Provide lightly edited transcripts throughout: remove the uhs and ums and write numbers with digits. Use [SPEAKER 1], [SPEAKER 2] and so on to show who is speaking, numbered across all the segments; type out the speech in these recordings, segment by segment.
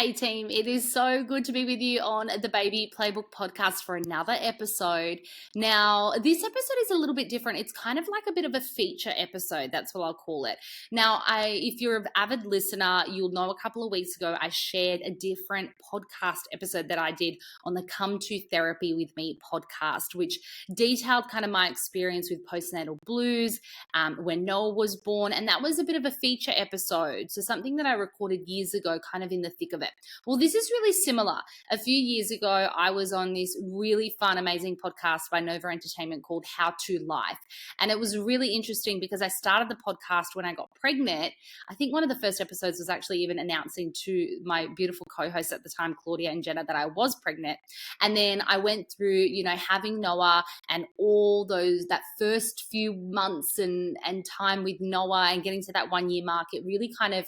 [SPEAKER 1] Hey team, it is so good to be with you on the Baby Playbook podcast for another episode. Now, this episode is a little bit different. It's kind of like a bit of a feature episode. That's what I'll call it. Now, if you're an avid listener, you'll know a couple of weeks ago I shared a different podcast episode that I did on the Come to Therapy with Me podcast, which detailed kind of my experience with postnatal blues when Noah was born. And that was a bit of a feature episode. So something that I recorded years ago, kind of in the thick of it. Well, this is really similar. A few years ago, I was on this really fun, amazing podcast by Nova Entertainment called How to Life. And it was really interesting because I started the podcast when I got pregnant. I think one of the first episodes was actually even announcing to my beautiful co-hosts at the time, Claudia and Jenna, that I was pregnant. And then I went through, having Noah and all that first few months and time with Noah and getting to that 1 year mark. It really kind of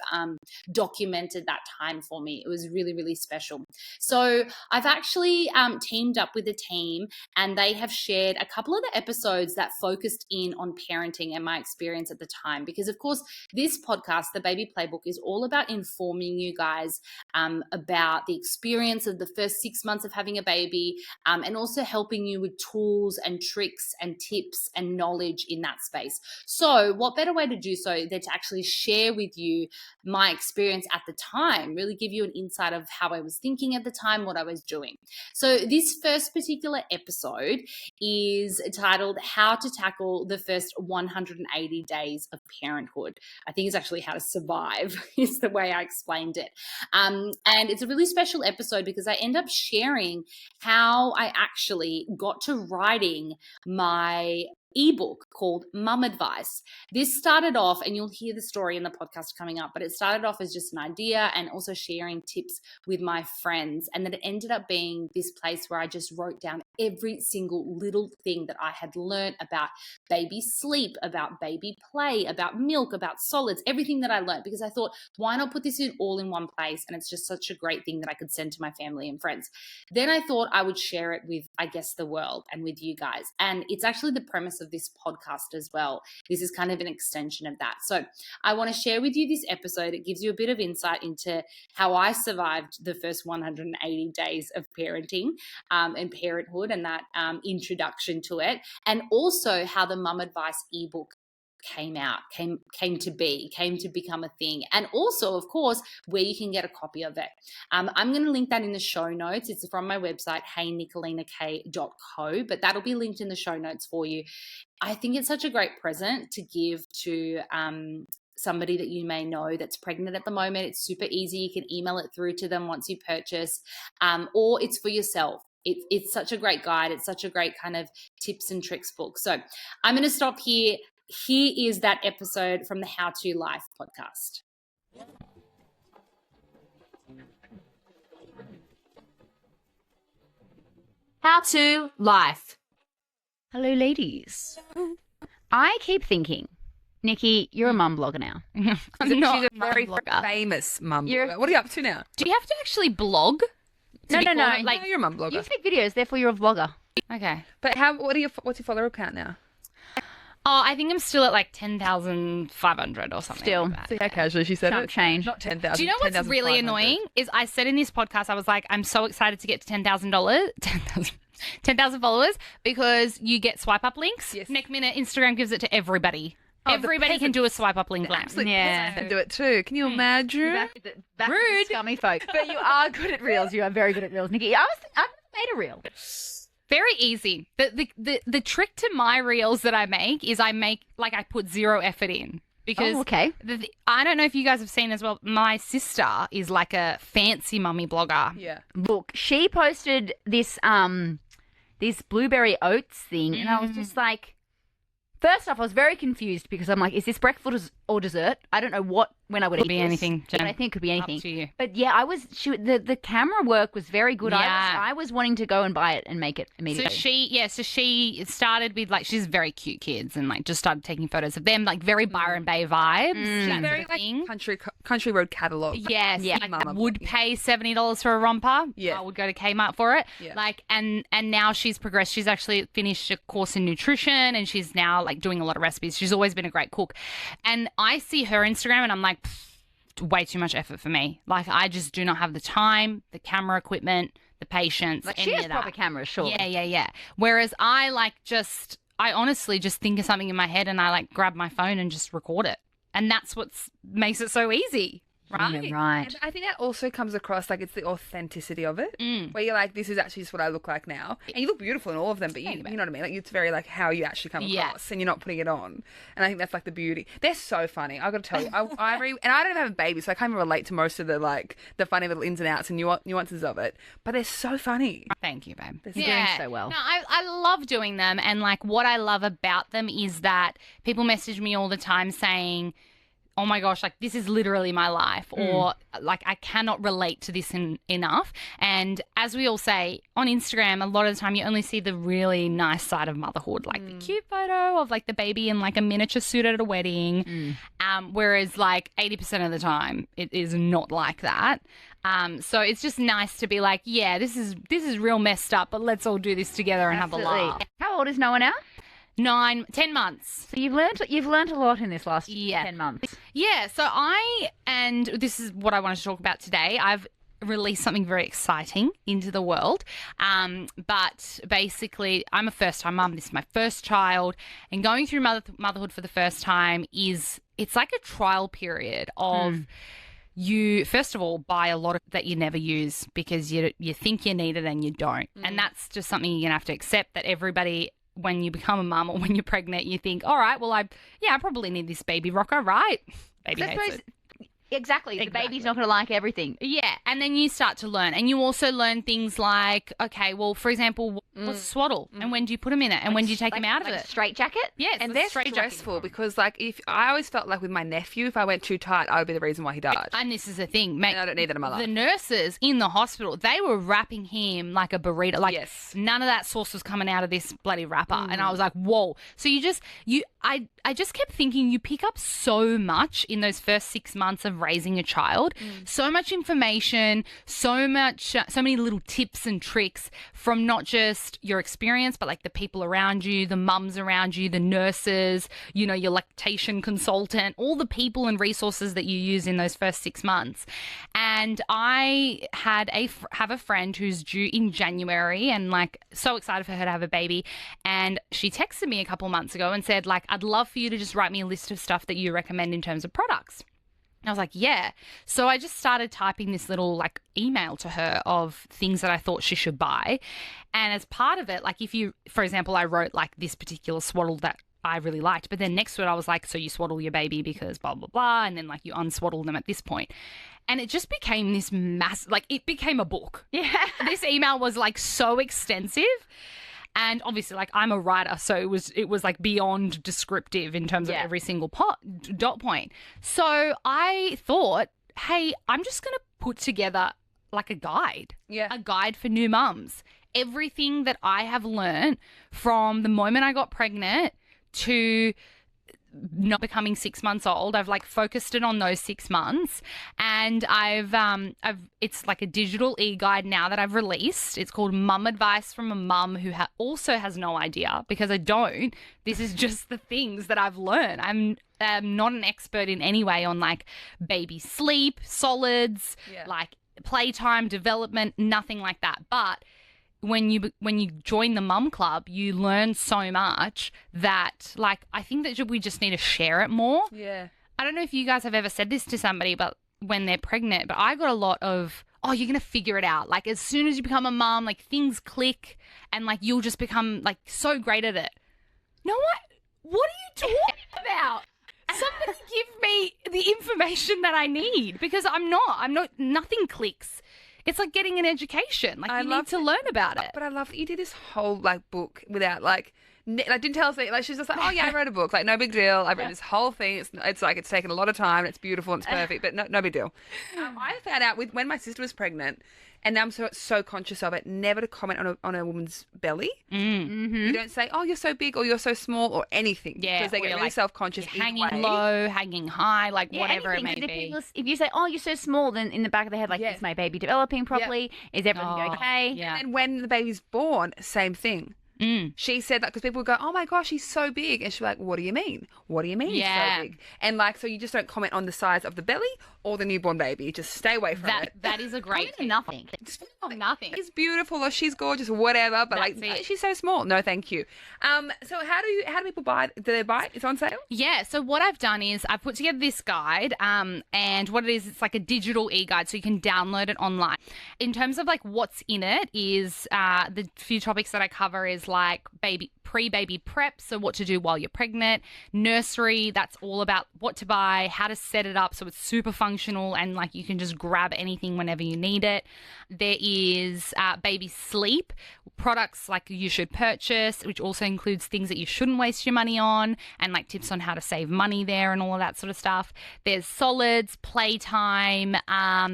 [SPEAKER 1] documented that time for me. It was really, really special. So I've actually teamed up with a team, and they have shared a couple of the episodes that focused in on parenting and my experience at the time. Because of course, this podcast, the Baby Playbook, is all about informing you guys about the experience of the first 6 months of having a baby, and also helping you with tools and tricks and tips and knowledge in that space. So what better way to do so than to actually share with you my experience at the time, really give you an insight of how I was thinking at the time, what I was doing. So this first particular episode is titled How to Tackle the First 180 Days of Parenthood. I think it's actually how to survive is the way I explained it. And it's a really special episode because I end up sharing how I actually got to writing my ebook called Mum Advice. This started off, and you'll hear the story in the podcast coming up, but it started off as just an idea and also sharing tips with my friends. And then it ended up being this place where I just wrote down every single little thing that I had learned about baby sleep, about baby play, about milk, about solids, everything that I learned, because I thought, why not put this all in one place? And it's just such a great thing that I could send to my family and friends. Then I thought I would share it with, I guess, the world and with you guys. And it's actually the premise of this podcast as well. This is kind of an extension of that. So I want to share with you this episode. It gives you a bit of insight into how I survived the first 180 days of parenting and parenthood and that introduction to it, and also how the Mum Advice ebook came to become a thing, and also of course where you can get a copy of it. I'm going to link that in the show notes. It's from my website heynicolinak.co, but that'll be linked in the show notes for you. I think it's such a great present to give to somebody that you may know that's pregnant at the moment. It's super easy. You can email it through to them once you purchase, or it's for yourself. It's such a great guide. It's such a great kind of tips and tricks book. So I'm going to stop here. Here is that episode from the How to Life podcast.
[SPEAKER 2] How to Life. Hello, ladies. I keep thinking, Nikki, you're a mum blogger now.
[SPEAKER 3] She's a very famous mum blogger. What are you up to now?
[SPEAKER 2] Do you have to actually blog? No.
[SPEAKER 3] Like, you're a mum blogger.
[SPEAKER 2] You make videos, therefore you're a vlogger. Okay.
[SPEAKER 3] But what's your follower count now?
[SPEAKER 4] Oh, I think I'm still at like 10,500 or something.
[SPEAKER 2] Still.
[SPEAKER 4] like that.
[SPEAKER 3] See how casually she said
[SPEAKER 2] Can't
[SPEAKER 3] it?
[SPEAKER 2] change.
[SPEAKER 3] Not 10,000.
[SPEAKER 4] Do you know what's really annoying is I said in this podcast, I was like, I'm so excited to get to 10,000 followers because you get swipe up links.
[SPEAKER 3] Yes.
[SPEAKER 4] Next minute, Instagram gives it to everybody.
[SPEAKER 3] Oh,
[SPEAKER 4] Everybody can do a swipe up link.
[SPEAKER 3] Absolutely.
[SPEAKER 2] Yeah.
[SPEAKER 3] Can do it too. Can you imagine?
[SPEAKER 2] Back
[SPEAKER 4] Rude.
[SPEAKER 2] to the scummy folk. But you are good at reels. You are very good at reels, Nikki. I've made a reel.
[SPEAKER 4] Very easy. The trick to my reels that I make is I put zero effort in. Because
[SPEAKER 2] okay.
[SPEAKER 4] I don't know if you guys have seen as well, my sister is like a fancy mummy blogger.
[SPEAKER 3] Yeah.
[SPEAKER 2] Look, she posted this blueberry oats thing, and I was just like, first off, I was very confused because I'm like, is this breakfast or dessert? I don't know when I would
[SPEAKER 4] Could
[SPEAKER 2] eat
[SPEAKER 4] be
[SPEAKER 2] this,
[SPEAKER 4] anything, Jen.
[SPEAKER 2] but I think it could be anything.
[SPEAKER 4] Up to you.
[SPEAKER 2] But yeah, the camera work was very good.
[SPEAKER 4] Yeah.
[SPEAKER 2] I was wanting to go and buy it and make it immediately.
[SPEAKER 4] So she started with she's very cute kids and just started taking photos of them, very Byron Bay vibes. That
[SPEAKER 3] Very
[SPEAKER 4] sort of thing.
[SPEAKER 3] country road catalogue.
[SPEAKER 4] Yes,
[SPEAKER 2] Yeah.
[SPEAKER 4] I would pay $70 for a romper.
[SPEAKER 3] Yeah.
[SPEAKER 4] I would go to Kmart for it.
[SPEAKER 3] Yeah.
[SPEAKER 4] And now she's progressed. She's actually finished a course in nutrition, and she's now doing a lot of recipes. She's always been a great cook, and I see her Instagram, and I'm like, way too much effort for me. Like, I just do not have the time, the camera equipment, the patience.
[SPEAKER 2] Like,
[SPEAKER 4] any
[SPEAKER 2] she has
[SPEAKER 4] of that.
[SPEAKER 2] proper cameras, sure.
[SPEAKER 4] Yeah. Whereas I honestly just think of something in my head and I like grab my phone and just record it. And that's what makes it so easy. Right.
[SPEAKER 2] Yeah, right.
[SPEAKER 3] And I think that also comes across like it's the authenticity of it, where you're like, this is actually just what I look like now, and you look beautiful in all of them, but you know what I mean. Like, it's very like how you actually come across, and you're not putting it on. And I think that's like the beauty. They're so funny. I got to tell you, and I don't even have a baby, so I can't even relate to most of the like the funny little ins and outs and nuances of it. But they're so funny.
[SPEAKER 4] Thank you, babe.
[SPEAKER 2] You're doing so well.
[SPEAKER 4] No, I love doing them, and like what I love about them is that people message me all the time saying, oh my gosh, like this is literally my life, or like I cannot relate to this enough. And as we all say on Instagram, a lot of the time you only see the really nice side of motherhood, like the cute photo of like the baby in like a miniature suit at a wedding, whereas like 80% of the time it is not like that. So it's just nice to be like, yeah, this is real messed up, but let's all do this together and have a laugh.
[SPEAKER 2] How old is Noah now?
[SPEAKER 4] 10 months.
[SPEAKER 2] So you've learned a lot in this last 10 months.
[SPEAKER 4] Yeah, so and this is what I wanted to talk about today. I've released something very exciting into the world. But basically, I'm a first-time mum. This is my first child. And going through motherhood for the first time it's like a trial period of you, first of all, buy a lot of that you never use because you think you need it and you don't. And that's just something you're going to have to accept, that everybody, when you become a mum or when you're pregnant, you think, all right, well, I probably need this baby rocker, right? Baby hates it.
[SPEAKER 2] Exactly. The baby's not going to like everything.
[SPEAKER 4] Yeah, and then you start to learn. And you also learn things like, okay, well, for example, what's swaddle? And when do you put him in it? And when do you take him out of it?
[SPEAKER 2] Straight jacket?
[SPEAKER 4] Yes,
[SPEAKER 3] And they're
[SPEAKER 4] straight
[SPEAKER 3] stressful because, like, if I always felt like with my nephew, if I went too tight, I would be the reason why he died.
[SPEAKER 4] And this is the thing, mate.
[SPEAKER 3] And I don't need that in my life.
[SPEAKER 4] The nurses in the hospital, they were wrapping him like a burrito. Like,
[SPEAKER 3] Yes.
[SPEAKER 4] none of that sauce was coming out of this bloody wrapper. And I was like, whoa. So I just kept thinking, you pick up so much in those first 6 months of raising a child. So much information, so many little tips and tricks from not just your experience, but like the people around you, the mums around you, the nurses, your lactation consultant, all the people and resources that you use in those first 6 months. And I have a friend who's due in January, and like so excited for her to have a baby. And she texted me a couple months ago and said, like, I'd love for you to just write me a list of stuff that you recommend in terms of products. I was like, yeah. So I just started typing this little like email to her of things that I thought she should buy. And as part of it, like for example, I wrote like this particular swaddle that I really liked, but then next to it, I was like, so you swaddle your baby because blah, blah, blah. And then like you unswaddle them at this point. And it just became this it became a book. Yeah. This email was like so extensive. And obviously, like, I'm a writer, so it was like beyond descriptive in terms of every single dot point. So I thought, hey, I'm just going to put together like a guide.
[SPEAKER 3] Yeah.
[SPEAKER 4] A guide for new mums. Everything that I have learned from the moment I got pregnant to not becoming 6 months old. I've like focused it on those 6 months, and it's like a digital e-guide now that I've released. It's called Mum Advice from a Mum Who also has no idea, because I don't. This is just the things that I've learned. I'm not an expert in any way on like baby sleep, solids, like playtime, development, nothing like that. But when you join the mum club, you learn so much that, like, I think that we just need to share it more.
[SPEAKER 3] Yeah.
[SPEAKER 4] I don't know if you guys have ever said this to somebody, but when they're pregnant, but I got a lot of, oh, you're going to figure it out. Like, as soon as you become a mum, like, things click and, like, you'll just become, like, so great at it. No, what are you talking about? Somebody give me the information that I need, because I'm not, nothing clicks. It's like getting an education. Like, you need to learn about it.
[SPEAKER 3] But I love that you did this whole like book without like didn't tell us that, like, she's just like, oh yeah, I wrote a book, like, no big deal. I've written this whole thing. It's like it's taken a lot of time and it's beautiful and it's perfect, but no big deal. I found out when my sister was pregnant, and now I'm so conscious of it, never to comment on a woman's belly.
[SPEAKER 2] Mm-hmm.
[SPEAKER 3] You don't say, oh, you're so big or you're so small or anything.
[SPEAKER 4] Yeah,
[SPEAKER 3] because they get really
[SPEAKER 4] like,
[SPEAKER 3] self-conscious.
[SPEAKER 4] Hanging low, hanging high, like whatever it may
[SPEAKER 2] anything.
[SPEAKER 4] be.
[SPEAKER 2] If you say, oh, you're so small, then in the back of the head, like, is my baby developing properly? Is everything okay?
[SPEAKER 4] Yeah.
[SPEAKER 3] And when the baby's born, same thing. She said that because people would go, oh my gosh, he's so big. And she's like, what do you mean? What do you mean he's so big? And like, so you just don't comment on the size of the belly or the newborn baby. Just stay away from it.
[SPEAKER 4] That is a great tip.
[SPEAKER 2] Nothing.
[SPEAKER 3] Just
[SPEAKER 4] Nothing.
[SPEAKER 3] She's beautiful or she's gorgeous, whatever. But
[SPEAKER 4] That's
[SPEAKER 3] like,
[SPEAKER 4] it.
[SPEAKER 3] she's so small. No, thank you. So how do people buy it? Do they buy it? It's on sale?
[SPEAKER 4] Yeah, so what I've done is I've put together this guide, and what it is, it's like a digital e-guide, so you can download it online. In terms of like what's in it is the few topics that I cover is like pre-baby prep, so what to do while you're pregnant, nursery, that's all about what to buy, how to set it up so it's super functional and like you can just grab anything whenever you need it. There is baby sleep, products like you should purchase, which also includes things that you shouldn't waste your money on, and like tips on how to save money there and all of that sort of stuff. There's solids, playtime,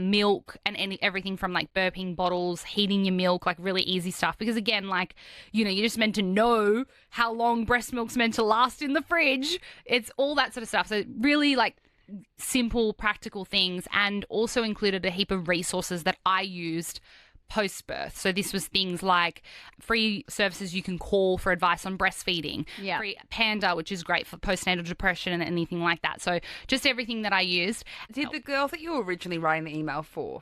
[SPEAKER 4] milk, and everything from like burping bottles, heating your milk, like really easy stuff. Because again, like, you know, you're just meant to know how long breast milk's meant to last in the fridge. It's all that sort of stuff. So really like simple, practical things, and also included a heap of resources that I used post-birth. So this was things like free services you can call for advice on breastfeeding, free Panda, which is great for postnatal depression and anything like that. So just everything that I used.
[SPEAKER 3] Did the girl that you were originally writing the email for,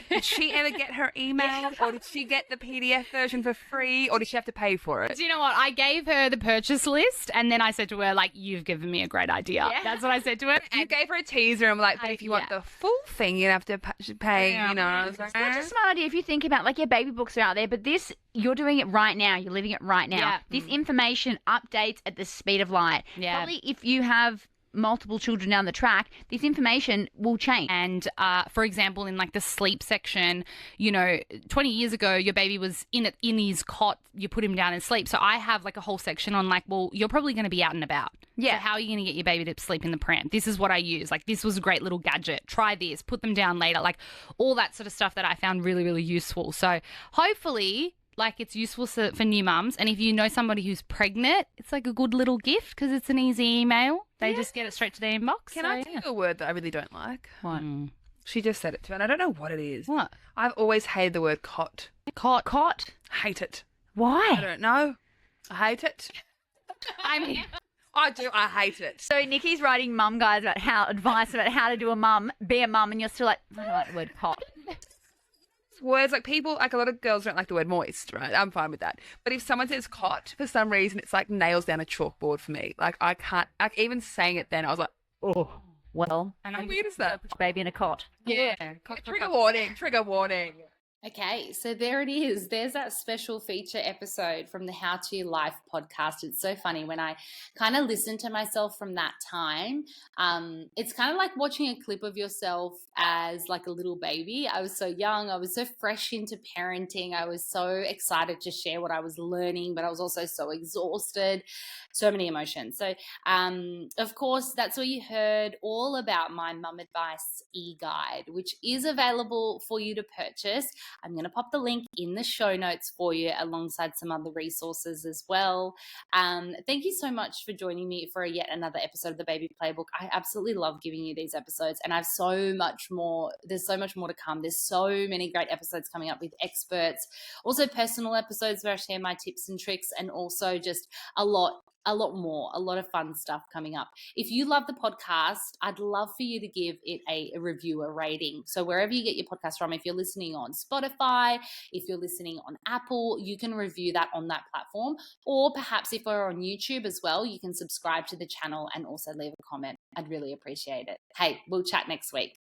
[SPEAKER 3] did she ever get her email, or did she get the PDF version for free, or did she have to pay for it?
[SPEAKER 4] Do you know what? I gave her the purchase list, and then I said to her, like, you've given me a great idea.
[SPEAKER 2] Yeah.
[SPEAKER 4] That's what I said to her.
[SPEAKER 3] You gave her a teaser and like, but if you want the full thing, you have to pay, you know. I was like,
[SPEAKER 2] That's a smart idea if you think about, like, baby books are out there, but this, you're doing it right now. You're living it right now.
[SPEAKER 4] Yeah.
[SPEAKER 2] This information updates at the speed of light.
[SPEAKER 4] Yeah.
[SPEAKER 2] Probably if you have multiple children down the track, this information will change.
[SPEAKER 4] And for example, in like the sleep section, you know, 20 years ago, your baby was in his cot, you put him down and sleep. So I have like a whole section on like, well, you're probably going to be out and about.
[SPEAKER 2] Yeah.
[SPEAKER 4] So how are you going to get your baby to sleep in the pram? This is what I use. Like, this was a great little gadget. Try this, put them down later. Like all that sort of stuff that I found really, really useful. So hopefully, like, it's useful for new mums. And if you know somebody who's pregnant, it's like a good little gift because it's an easy email. They just get it straight to their inbox.
[SPEAKER 3] Can I tell you a word that I really don't like?
[SPEAKER 2] What?
[SPEAKER 3] She just said it to me, and I don't know what it is.
[SPEAKER 4] What?
[SPEAKER 3] I've always hated the word cot.
[SPEAKER 2] Cot?
[SPEAKER 3] Hate it. I
[SPEAKER 2] Why?
[SPEAKER 3] don't know. I hate it.
[SPEAKER 4] I mean,
[SPEAKER 3] I do. I hate it.
[SPEAKER 2] So Nikki's writing mum guides about advice about how to be a mum, and you're still like, I don't like the word cot.
[SPEAKER 3] Words like people, like a lot of girls don't like the word moist, right? I'm fine with that. But if someone says cot, for some reason, it's like nails down a chalkboard for me. Like I can't, like even saying it then, I was like, oh.
[SPEAKER 2] Well,
[SPEAKER 3] How weird is that?
[SPEAKER 2] baby in a cot.
[SPEAKER 3] Yeah. Trigger warning. Trigger warning.
[SPEAKER 1] Okay, so there it is. There's that special feature episode from the How to Life podcast. It's so funny when I kind of listen to myself from that time. It's kind of like watching a clip of yourself as like a little baby. I was so young. I was so fresh into parenting. I was so excited to share what I was learning, but I was also so exhausted. So many emotions. So, of course, that's what you heard all about my Mum Advice e-guide, which is available for you to purchase. I'm going to pop the link in the show notes for you alongside some other resources as well. Thank you so much for joining me for yet another episode of the Baby Playbook. I absolutely love giving you these episodes, and I have so much more. There's so much more to come. There's so many great episodes coming up with experts, also personal episodes where I share my tips and tricks, and also just a lot of fun stuff coming up. If you love the podcast, I'd love for you to give it a review, a rating. So wherever you get your podcast from, if you're listening on Spotify, if you're listening on Apple, you can review that on that platform. Or perhaps if we're on YouTube as well, you can subscribe to the channel and also leave a comment. I'd really appreciate it. Hey, we'll chat next week.